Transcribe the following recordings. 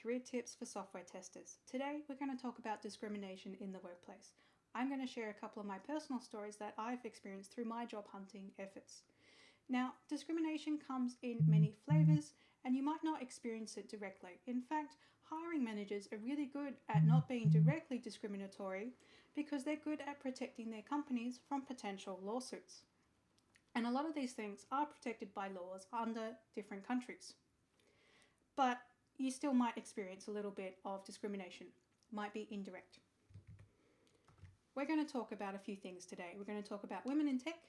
career tips for software testers. Today we're going to talk about discrimination in the workplace. I'm going to share a couple of my personal stories that I've experienced through my job hunting efforts. Now, discrimination comes in many flavors and you might not experience it directly. In fact, hiring managers are really good at not being directly discriminatory because they're good at protecting their companies from potential lawsuits. And a lot of these things are protected by laws under different countries. But you still might experience a little bit of discrimination. Might be indirect. We're going to talk about a few things today. We're going to talk about women in tech,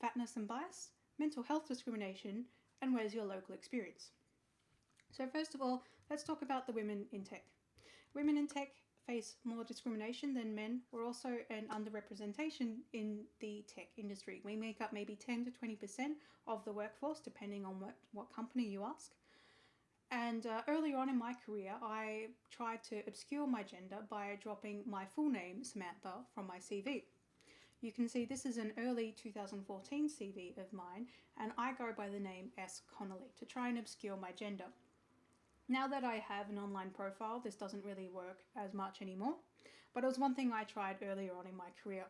fatness and bias, mental health discrimination, and where's your local experience. So first of all, let's talk about the women in tech. Women in tech face more discrimination than men. We're also an underrepresentation in the tech industry. We make up maybe 10 to 20% of the workforce, depending on what company you ask. And earlier on in my career, I tried to obscure my gender by dropping my full name, Samantha, from my CV. You can see this is an early 2014 CV of mine, and I go by the name S.Connelly to try and obscure my gender. Now that I have an online profile, this doesn't really work as much anymore, but it was one thing I tried earlier on in my career.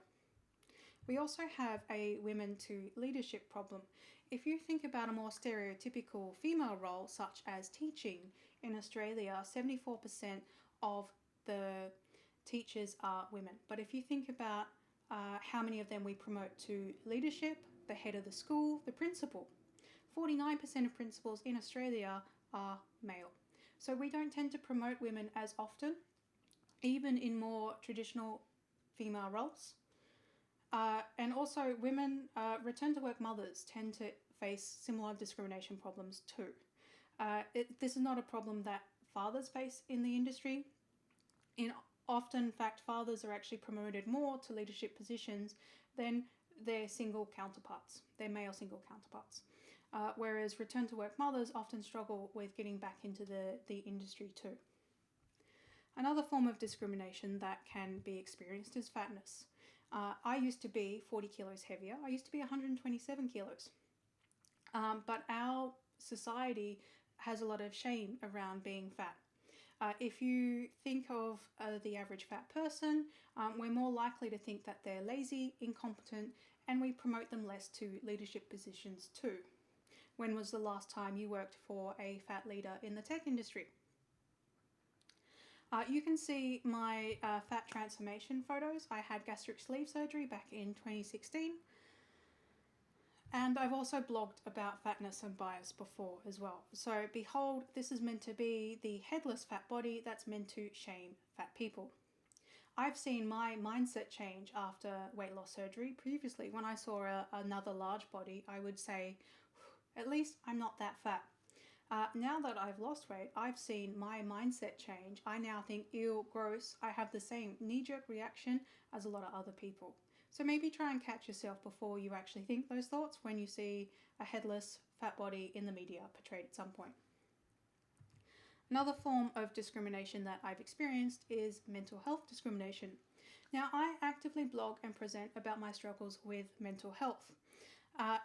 We also have a women to leadership problem. If you think about a more stereotypical female role, such as teaching, in Australia, 74% of the teachers are women. But if you think about how many of them we promote to leadership, the head of the school, the principal, 49% of principals in Australia are male. So we don't tend to promote women as often, even in more traditional female roles. And also women, return to work mothers tend to face similar discrimination problems too. This is not a problem that fathers face in the industry. In fact, fathers are actually promoted more to leadership positions than their single counterparts, their male single counterparts. Whereas return to work mothers often struggle with getting back into the industry too. Another form of discrimination that can be experienced is fatness. I used to be 40 kilos heavier. I used to be 127 kilos. But our society has a lot of shame around being fat. If you think of the average fat person, we're more likely to think that they're lazy, incompetent, and we promote them less to leadership positions too. When was the last time you worked for a fat leader in the tech industry? You can see my fat transformation photos. I had gastric sleeve surgery back in 2016. And I've also blogged about fatness and bias before as well. So behold, this is meant to be the headless fat body that's meant to shame fat people. I've seen my mindset change after weight loss surgery. Previously, when I saw another large body, I would say, at least I'm not that fat. Now that I've lost weight, I've seen my mindset change. I now think, ew, gross. I have the same knee-jerk reaction as a lot of other people. So maybe try and catch yourself before you actually think those thoughts when you see a headless fat body in the media portrayed at some point. Another form of discrimination that I've experienced is mental health discrimination. Now, I actively blog and present about my struggles with mental health.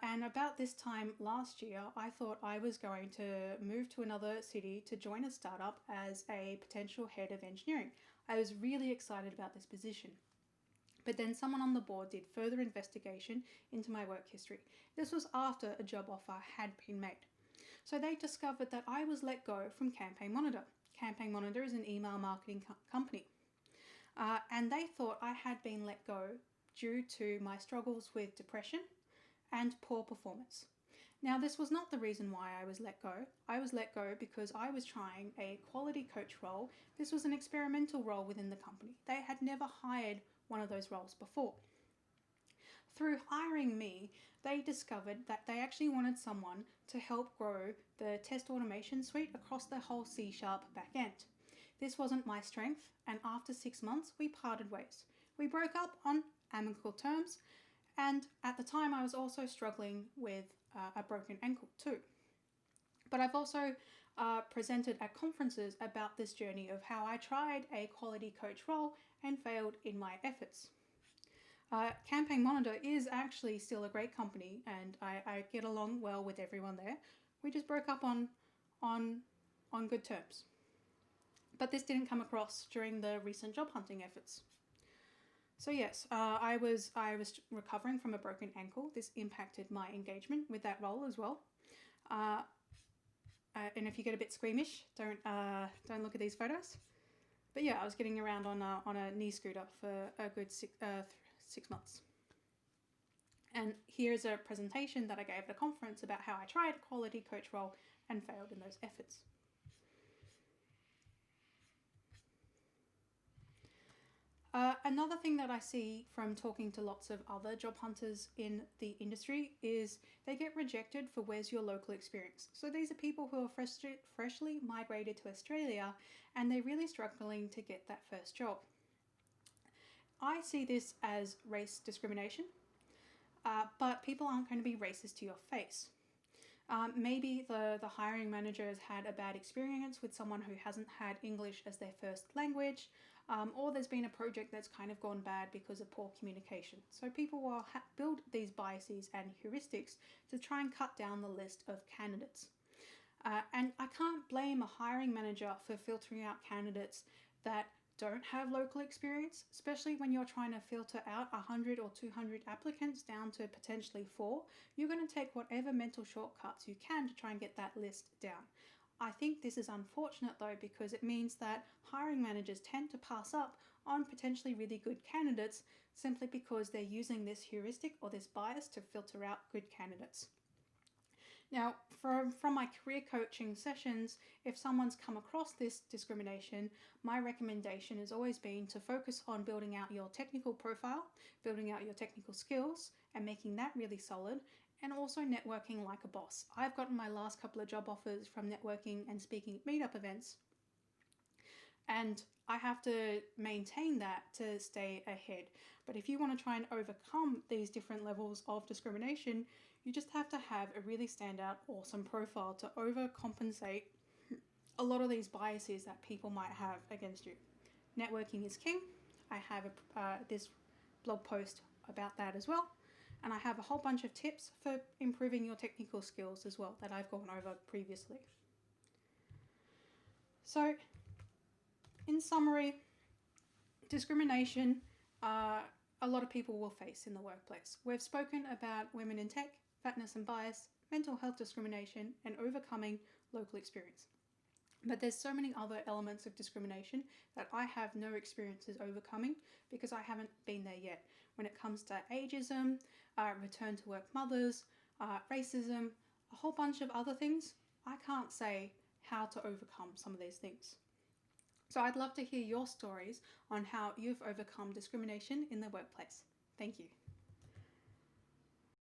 And about this time last year, I thought I was going to move to another city to join a startup as a potential head of engineering. I was really excited about this position. But then someone on the board did further investigation into my work history. This was after a job offer had been made. So they discovered that I was let go from Campaign Monitor. Campaign Monitor is an email marketing company. And they thought I had been let go due to my struggles with depression and poor performance. Now, this was not the reason why I was let go. I was let go because I was trying a quality coach role. This was an experimental role within the company. They had never hired one of those roles before. Through hiring me, they discovered that they actually wanted someone to help grow the test automation suite across the whole C# backend. This wasn't my strength, and after 6 months, we parted ways. We broke up on amicable terms, and at the time I was also struggling with a broken ankle too. But I've also presented at conferences about this journey of how I tried a quality coach role and failed in my efforts. Campaign Monitor is actually still a great company, and I get along well with everyone there. We just broke up on good terms. But this didn't come across during the recent job hunting efforts. So yes, I was recovering from a broken ankle. This impacted my engagement with that role as well. And if you get a bit squeamish, don't look at these photos. But yeah, I was getting around on a knee scooter for a good 6 months. And here's a presentation that I gave at a conference about how I tried a quality coach role and failed in those efforts. Another thing that I see from talking to lots of other job hunters in the industry is they get rejected for where's your local experience. So these are people who are freshly migrated to Australia and they're really struggling to get that first job. I see this as race discrimination, but people aren't going to be racist to your face. Maybe the hiring manager has had a bad experience with someone who hasn't had English as their first language, or there's been a project that's kind of gone bad because of poor communication. So people will build these biases and heuristics to try and cut down the list of candidates. And I can't blame a hiring manager for filtering out candidates that don't have local experience, especially when you're trying to filter out 100 or 200 applicants down to potentially 4. You're going to take whatever mental shortcuts you can to try and get that list down. I think this is unfortunate though, because it means that hiring managers tend to pass up on potentially really good candidates simply because they're using this heuristic or this bias to filter out good candidates. Now, from my career coaching sessions, if someone's come across this discrimination, my recommendation has always been to focus on building out your technical profile, building out your technical skills, and making that really solid, and also networking like a boss. I've gotten my last couple of job offers from networking and speaking at meetup events, and I have to maintain that to stay ahead. But if you want to try and overcome these different levels of discrimination, you just have to have a really standout, awesome profile to overcompensate a lot of these biases that people might have against you. Networking is king. I have this blog post about that as well. And I have a whole bunch of tips for improving your technical skills as well that I've gone over previously. So, in summary, discrimination, a lot of people will face in the workplace. We've spoken about women in tech, fatness and bias, mental health discrimination, and overcoming local experience. But there's so many other elements of discrimination that I have no experiences overcoming because I haven't been there yet. When it comes to ageism, return to work mothers, racism, a whole bunch of other things, I can't say how to overcome some of these things. So I'd love to hear your stories on how you've overcome discrimination in the workplace. Thank you.